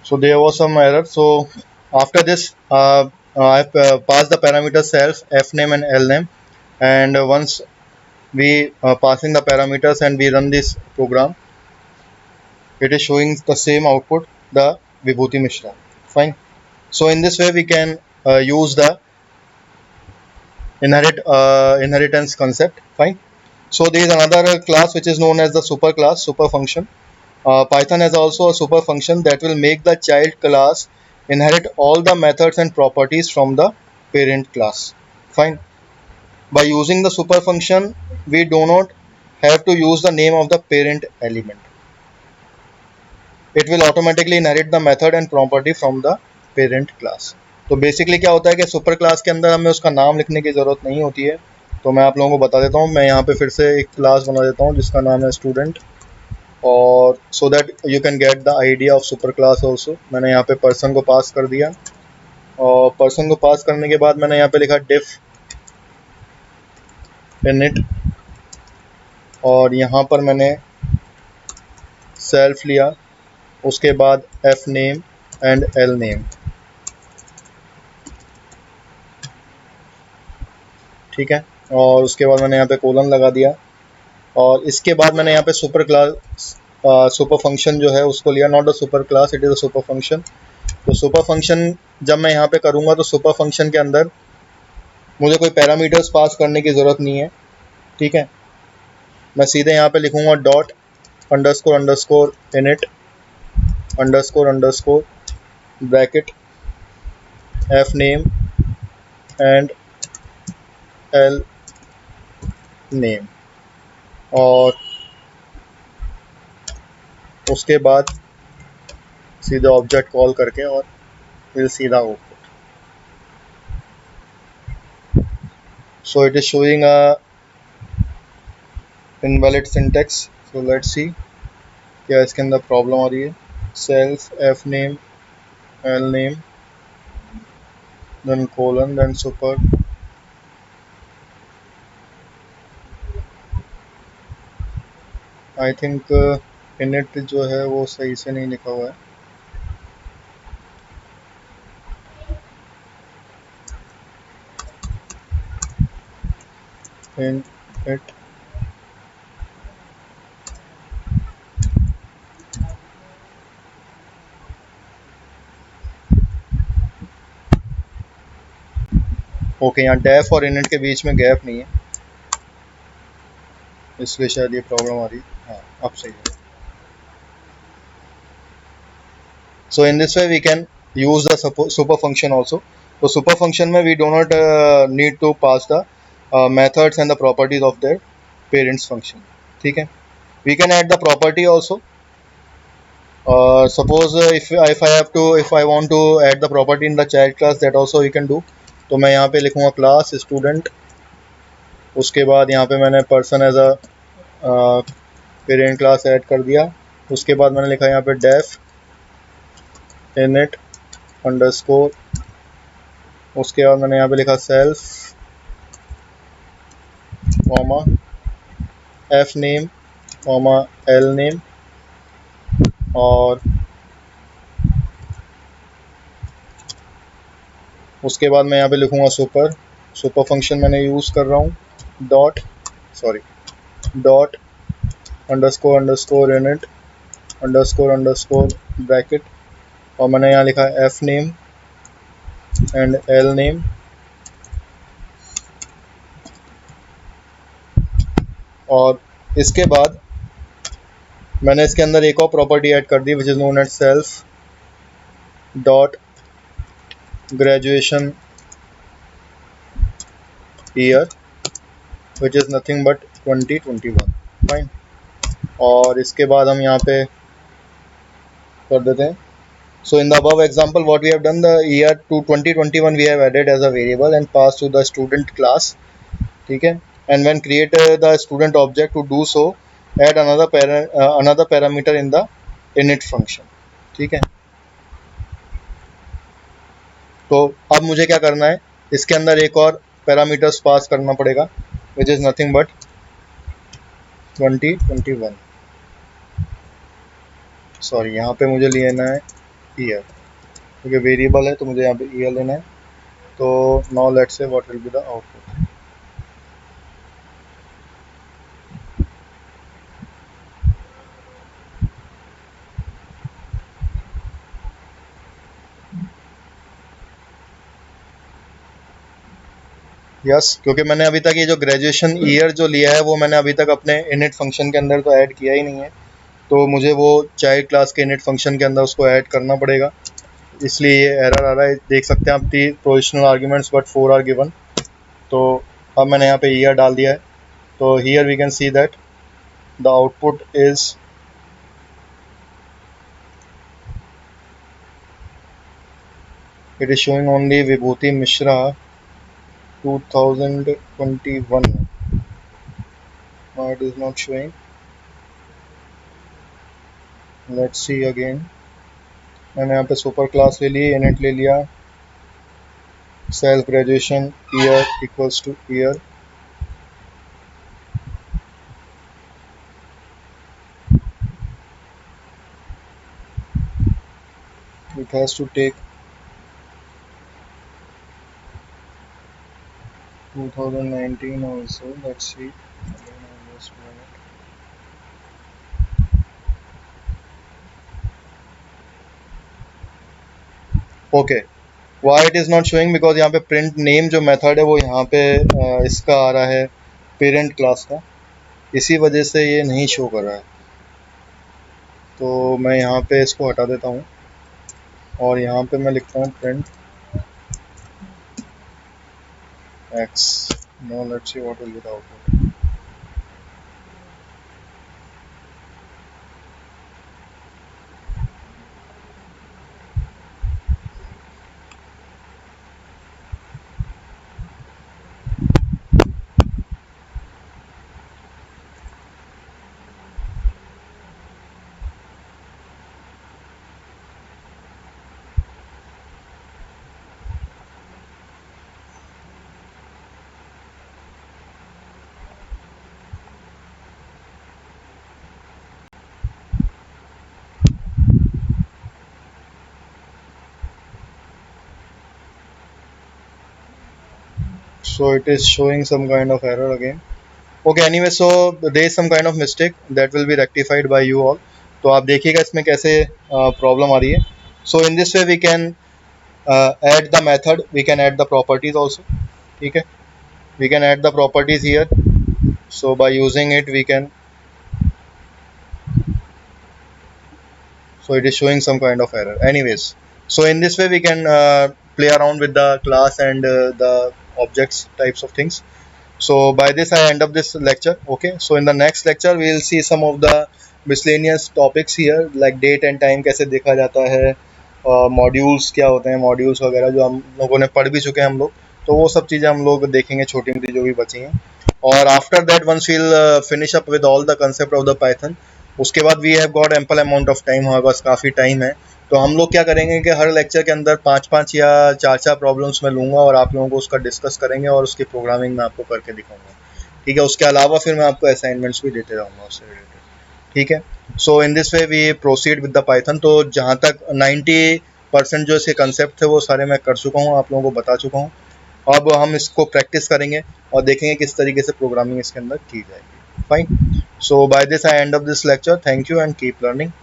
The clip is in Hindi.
So there was some error. So after this, I passed the parameter self, f name and l name, and once we passing the parameters and we run this program, it is showing the same output, the Vibhuti Mishra. Fine. So in this way we can use the inheritance concept. Fine. So there is another class which is known as the super class, super function. Python has also a super function that will make the child class inherit all the methods and properties from the parent class. Fine. By using the super function, we do not have to use the name of the parent element. It will automatically inherit the method and property from the parent class. तो बेसिकली क्या होता है कि सुपर क्लास के अंदर हमें उसका नाम लिखने की ज़रूरत नहीं होती है. तो मैं आप लोगों को बता देता हूँ. मैं यहाँ पे फिर से एक क्लास बना देता हूँ जिसका नाम है स्टूडेंट, और so that you can get the idea of super class also. मैंने यहाँ पे पर्सन को पास कर दिया, और पर्सन को पास करने के बाद मैंने यहाँ पे लिखा डिफ इनिट, और यहाँ पर मैंने सेल्फ लिया, उसके बाद F name and L name. ठीक है. और उसके बाद मैंने यहाँ पे कोलन लगा दिया, और इसके बाद मैंने यहाँ पे सुपर क्लास सुपर फंक्शन जो है उसको लिया. Not the super class, it is a super function. तो सुपर फंक्शन जब मैं यहाँ पे करूँगा तो सुपर फंक्शन के अंदर मुझे कोई पैरामीटर्स पास करने की ज़रूरत नहीं है. ठीक है. मैं सीधे यहाँ पे लिखूँगा dot underscore underscore init underscore underscore bracket F name and L name, और उसके बाद सीधा ऑब्जेक्ट कॉल करके और फिर सीधा output. So it is showing a invalid syntax. So let's see क्या इसके अंदर प्रॉब्लम आ रही है. Self F name L name then colon then super. I think init जो है वो सही से नहीं लिखा हुआ है. इनिट ओके, यहाँ डेफ और इनिट के बीच में गैप नहीं है, इसलिए शायद ये प्रॉब्लम आ रही है. हाँ, अब सही है. So in this way we can use the super function also. तो सुपर फंक्शन में we do not need to pass the methods and the properties of their parents function. ठीक है. We can add the property also. Suppose if I want to add the property in the child class, that also we can do. तो मैं यहाँ पे लिखूँगा क्लास स्टूडेंट, उसके बाद यहाँ पे मैंने person as a parent class add कर दिया. उसके बाद मैंने लिखा यहाँ पे डेफ इनिट अंडरस्कोर, उसके बाद मैंने यहाँ पे लिखा self comma F name comma L name, और उसके बाद मैं यहाँ पे लिखूँगा सुपर फंक्शन मैंने यूज़ कर रहा हूँ. Dot underscore underscore init underscore underscore bracket, और मैंने यहाँ लिखा F name and L name. और इसके बाद मैंने इसके अंदर एक और प्रॉपर्टी ऐड कर दी which is known as self dot graduation year which is nothing but 2021. Fine. और इसके बाद हम यहाँ पे कर देते हैं. So in the above example, what we have done, the year to 2021 we have added as a variable and passed to the student class. ठीक है. And when create the student object, to do so add another parameter in the init function. ठीक है. तो अब मुझे क्या करना है, इसके अंदर एक और पैरामीटर्स पास करना पड़ेगा which is nothing but 2021. Sorry, यहाँ पे मुझे लेना है ईयर, क्योंकि वेरिएबल है तो मुझे यहाँ पे ईयर लेना है। तो now let's say what will be the output. Yes, क्योंकि मैंने अभी तक ये जो ग्रेजुएशन ईयर जो लिया है वो मैंने अभी तक अपने इनिट फंक्शन के अंदर तो ऐड किया ही नहीं है, तो मुझे वो चाइल्ड क्लास के इनिट फंक्शन के अंदर उसको ऐड करना पड़ेगा, इसलिए ये एरर आ रहा है। देख सकते हैं आप 3 positional arguments but 4 are given. तो अब मैंने यहाँ पे ईयर डाल दिया है, तो here we can see that the output is it is showing only Vibhuti Mishra 2021. Now it is not showing. Let's see again. मैंने यहाँ पे सुपर क्लास ले ली, इनिट ले लिया, self graduation year equals two year, it has to take 2019 also. Let's see. Okay, why it is not showing? Because यहाँ पे print name जो मेथड है वो यहाँ पे इसका आ रहा है पेरेंट क्लास का, इसी वजह से ये नहीं शो कर रहा है। तो मैं यहाँ पे इसको हटा देता हूँ और यहाँ पे मैं लिखता हूँ print x. Now let's see what will be the output. So it is showing some kind of error again. Okay, anyway, so there is some kind of mistake that will be rectified by you all. तो आप देखिएगा इसमें कैसे प्रॉब्लम आ रही है. So in this way we can add the method, we can add the properties also. ठीक है, we can add the properties here. So by using it we can, so it is showing some kind of error. Anyways, so in this way we can play around with the class and the objects types of things. So by this I end up this lecture. Okay, so in the next lecture we will see some of the miscellaneous topics here, like date and time कैसे देखा जाता है, मॉड्यूल्स क्या होते हैं, मॉड्यूल्स वगैरह जो हम लोगों ने पढ़ भी चुके हैं हम लोग, तो वो सब चीज़ें हम लोग देखेंगे, छोटी मोटी जो भी बची हैं। और after that once we'll finish up with all the concept of the Python, उसके बाद we have got ample amount of time, हमारे पास काफ़ी टाइम है। तो हम लोग क्या करेंगे कि हर लेक्चर के अंदर 5-5 या 4-4 प्रॉब्लम्स मैं लूँगा और आप लोगों को उसका डिस्कस करेंगे और उसकी प्रोग्रामिंग मैं आपको करके दिखाऊंगा। ठीक है, उसके अलावा फिर मैं आपको असाइनमेंट्स भी देते रहूँगा उससे रिलेटेड। ठीक है, so in this way we proceed with the Python. तो जहाँ तक 90% जो इसके कंसेप्ट थे वो सारे मैं कर चुका हूँ, आप लोगों को बता चुका हूँ। अब हम इसको प्रैक्टिस करेंगे और देखेंगे किस तरीके से प्रोग्रामिंग इसके अंदर की जाएगी। Fine, so by this I end up this lecture. Thank you and keep learning.